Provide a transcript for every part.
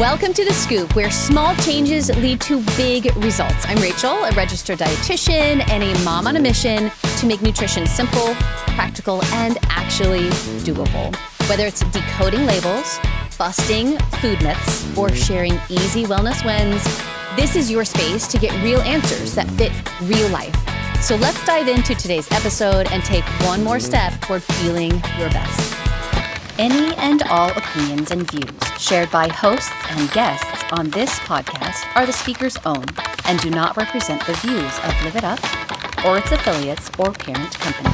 Welcome to The Scoop, where small changes lead to big results. I'm Rachel, a registered dietitian and a mom on a mission to make nutrition simple, practical, and actually doable. Whether it's decoding labels, busting food myths, or sharing easy wellness wins, this is your space to get real answers that fit real life. So let's dive into today's episode and take one more step toward feeling your best. Any and all opinions and views shared by hosts and guests on this podcast are the speaker's own and do not represent the views of Live It Up or its affiliates or parent company.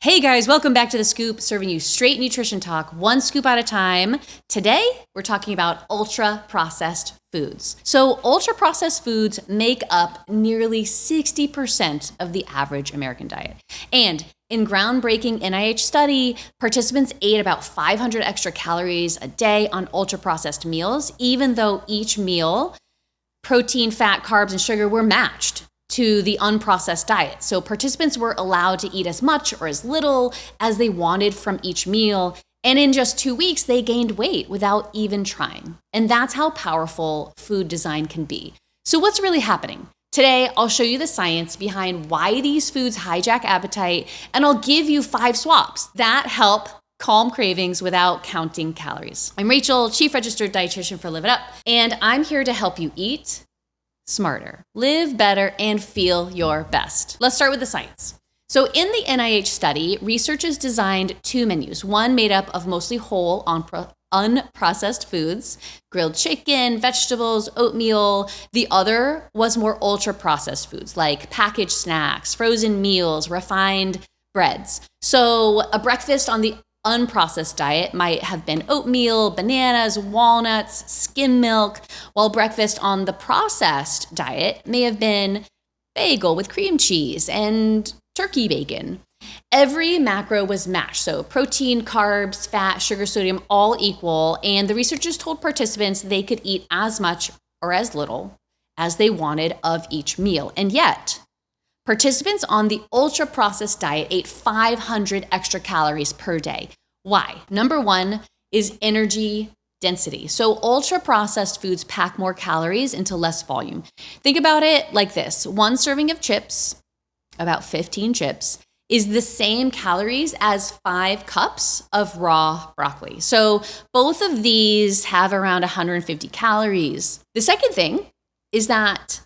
Hey guys, welcome back to The Scoop, serving you straight nutrition talk, one scoop at a time. Today, we're talking about ultra-processed foods. So ultra-processed foods make up nearly 60% of the average American diet. And in groundbreaking NIH study, participants ate about 500 extra calories a day on ultra-processed meals, even though each meal, protein, fat, carbs, and sugar were matched to the unprocessed diet. So participants were allowed to eat as much or as little as they wanted from each meal. And in just 2 weeks, they gained weight without even trying. And that's how powerful food design can be. So what's really happening? Today, I'll show you the science behind why these foods hijack appetite, and I'll give you 5 swaps that help calm cravings without counting calories. I'm Rachel, Chief Registered Dietitian for Live It Up, and I'm here to help you eat smarter, live better, and feel your best. Let's start with the science. So in the NIH study, researchers designed 2 menus, one made up of mostly whole, unprocessed foods, grilled chicken, vegetables, oatmeal. The other was more ultra-processed foods like packaged snacks, frozen meals, refined breads. So a breakfast on the unprocessed diet might have been oatmeal, bananas, walnuts, skim milk, while breakfast on the processed diet may have been bagel with cream cheese and turkey bacon. Every macro was matched, so protein, carbs, fat, sugar, sodium, all equal, and the researchers told participants they could eat as much or as little as they wanted of each meal. And yet, participants on the ultra-processed diet ate 500 extra calories per day. Why? Number one is energy density. So ultra-processed foods pack more calories into less volume. Think about it like this. One serving of chips, about 15 chips, is the same calories as 5 cups of raw broccoli. So both of these have around 150 calories. The second thing is that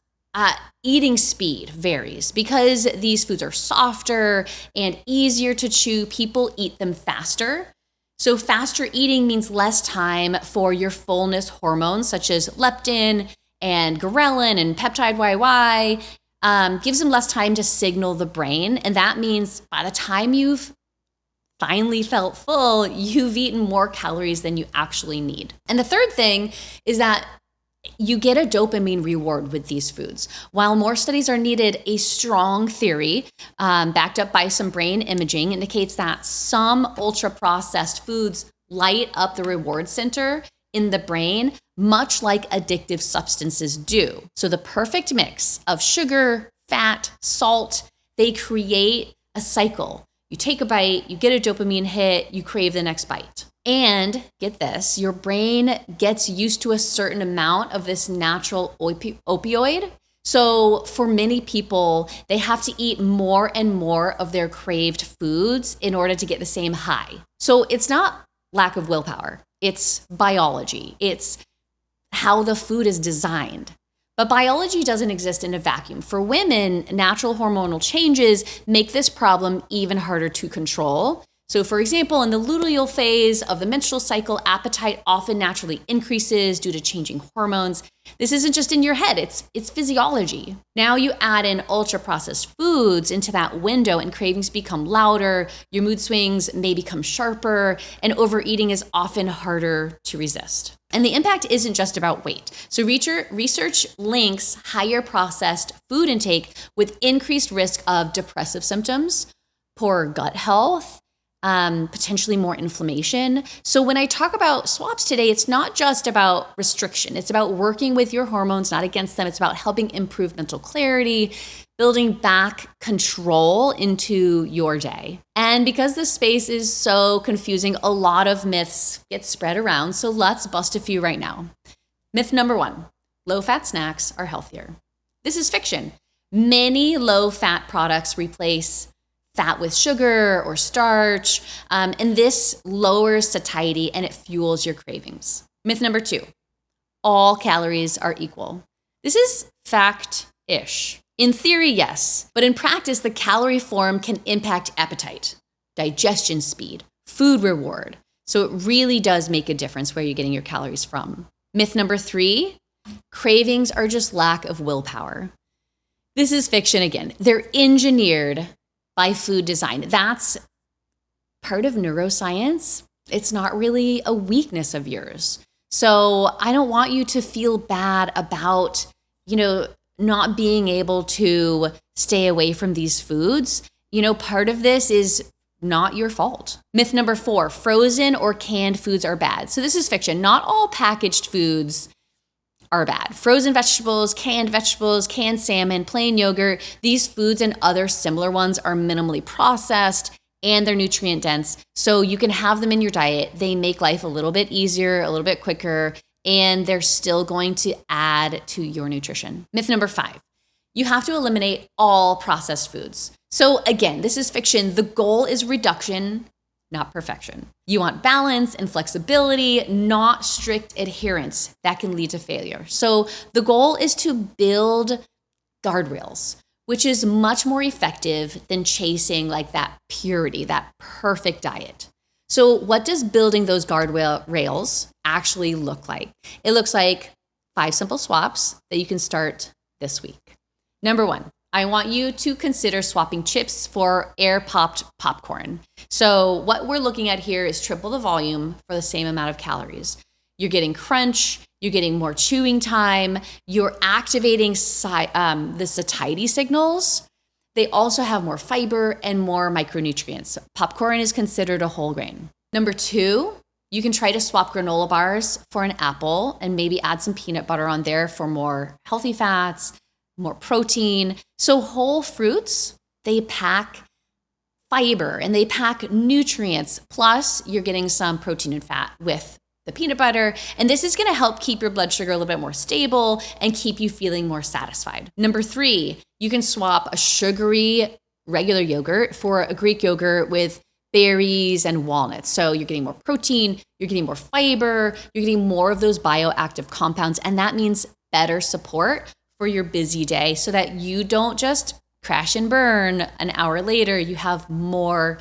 eating speed varies. Because these foods are softer and easier to chew, people eat them faster. So faster eating means less time for your fullness hormones such as leptin and ghrelin and peptide YY. Gives them less time to signal the brain. And that means by the time you've finally felt full, you've eaten more calories than you actually need. And the third thing is that you get a dopamine reward with these foods. While more studies are needed, a strong theory backed up by some brain imaging indicates that some ultra-processed foods light up the reward center in the brain, much like addictive substances do. So the perfect mix of sugar, fat, salt, they create a cycle. You take a bite, you get a dopamine hit, you crave the next bite. And get this, your brain gets used to a certain amount of this natural opioid. So for many people, they have to eat more and more of their craved foods in order to get the same high. So it's not lack of willpower. It's biology. It's how the food is designed. But biology doesn't exist in a vacuum. For women, natural hormonal changes make this problem even harder to control. So for example, in the luteal phase of the menstrual cycle, appetite often naturally increases due to changing hormones. This isn't just in your head, it's physiology. Now you add in ultra-processed foods into that window and cravings become louder, your mood swings may become sharper, and overeating is often harder to resist. And the impact isn't just about weight. So research links higher processed food intake with increased risk of depressive symptoms, poor gut health, potentially more inflammation. So when I talk about swaps today, it's not just about restriction. It's about working with your hormones, not against them. It's about helping improve mental clarity, building back control into your day. And because this space is so confusing, a lot of myths get spread around. So let's bust a few right now. Myth number 1, low-fat snacks are healthier. This is fiction. Many low-fat products replace fat with sugar or starch, and this lowers satiety and it fuels your cravings. Myth number 2, all calories are equal. This is fact-ish. In theory, yes, but in practice, the calorie form can impact appetite, digestion speed, food reward. So it really does make a difference where you're getting your calories from. Myth number 3, cravings are just lack of willpower. This is fiction again. They're engineered by food design. That's part of neuroscience. It's not really a weakness of yours. So I don't want you to feel bad about, not being able to stay away from these foods. Part of this is not your fault. Myth number 4, frozen or canned foods are bad. So this is fiction. Not all packaged foods are bad. Frozen vegetables, canned salmon, plain yogurt, these foods and other similar ones are minimally processed and they're nutrient dense. So you can have them in your diet. They make life a little bit easier, a little bit quicker, and they're still going to add to your nutrition. Myth number 5, you have to eliminate all processed foods. So again, this is fiction. The goal is reduction, not perfection. You want balance and flexibility, not strict adherence. That can lead to failure. So the goal is to build guardrails, which is much more effective than chasing like that purity, that perfect diet. So what does building those guardrails actually look like? It looks like 5 simple swaps that you can start this week. Number 1, I want you to consider swapping chips for air-popped popcorn. So what we're looking at here is triple the volume for the same amount of calories. You're getting crunch, you're getting more chewing time, you're activating the satiety signals. They also have more fiber and more micronutrients. Popcorn is considered a whole grain. Number 2, you can try to swap granola bars for an apple and maybe add some peanut butter on there for more healthy fats, more protein. So whole fruits, they pack fiber and they pack nutrients. Plus you're getting some protein and fat with the peanut butter. And this is going to help keep your blood sugar a little bit more stable and keep you feeling more satisfied. Number 3, you can swap a sugary regular yogurt for a Greek yogurt with berries and walnuts. So you're getting more protein, you're getting more fiber, you're getting more of those bioactive compounds. And that means better support for your busy day so that you don't just crash and burn an hour later. You have more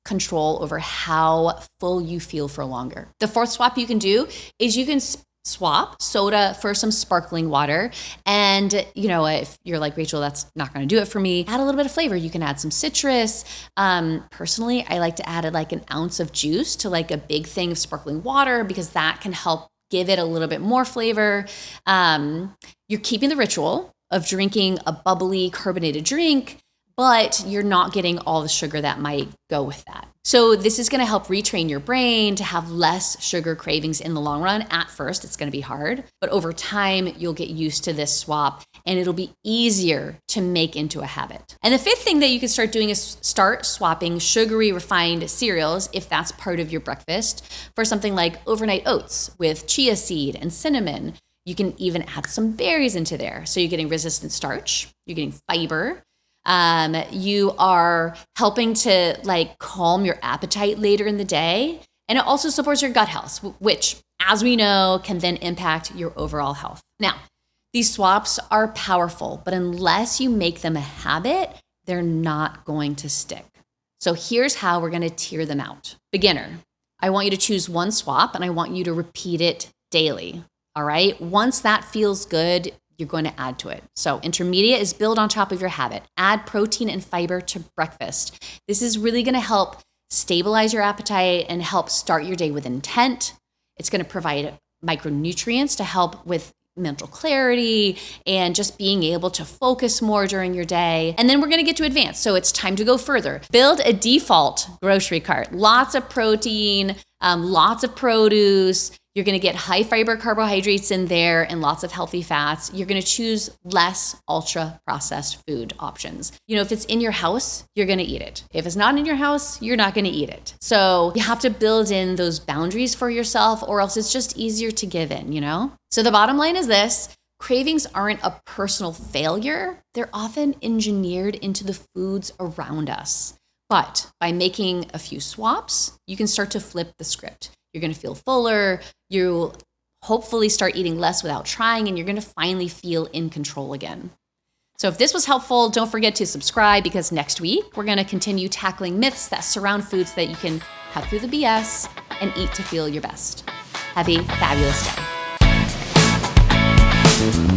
control over how full you feel for longer. The 4th swap you can do is you can swap soda for some sparkling water. And, if you're like, Rachel, that's not going to do it for me, add a little bit of flavor. You can add some citrus. Personally, I like to add like an ounce of juice to like a big thing of sparkling water because that can help give it a little bit more flavor. You're keeping the ritual of drinking a bubbly carbonated drink, but you're not getting all the sugar that might go with that. So this is going to help retrain your brain to have less sugar cravings in the long run. At first, it's going to be hard, but over time, you'll get used to this swap and it'll be easier to make into a habit. And the 5th thing that you can start doing is start swapping sugary refined cereals, if that's part of your breakfast, for something like overnight oats with chia seed and cinnamon. You can even add some berries into there. So you're getting resistant starch, you're getting fiber, you are helping to like calm your appetite later in the day. And it also supports your gut health, which, as we know, can then impact your overall health. Now, these swaps are powerful, but unless you make them a habit, they're not going to stick. So here's how we're going to tier them out. Beginner, I want you to choose one swap and I want you to repeat it daily. All right. Once that feels good, you're going to add to it. So intermediate is build on top of your habit. Add protein and fiber to breakfast. This is really going to help stabilize your appetite and help start your day with intent. It's going to provide micronutrients to help with mental clarity and just being able to focus more during your day. And then we're going to get to advanced. So it's time to go further. Build a default grocery cart. Lots of protein, lots of produce. You're going to get high fiber carbohydrates in there and lots of healthy fats. You're going to choose less ultra processed food options. If it's in your house, you're going to eat it. If it's not in your house, you're not going to eat it. So you have to build in those boundaries for yourself, or else it's just easier to give in, So the bottom line is this: cravings aren't a personal failure. They're often engineered into the foods around us. But by making a few swaps, you can start to flip the script. You're going to feel fuller. You'll hopefully start eating less without trying, and you're going to finally feel in control again. So if this was helpful, don't forget to subscribe, because next week we're going to continue tackling myths that surround foods so that you can cut through the BS and eat to feel your best. Have a fabulous day.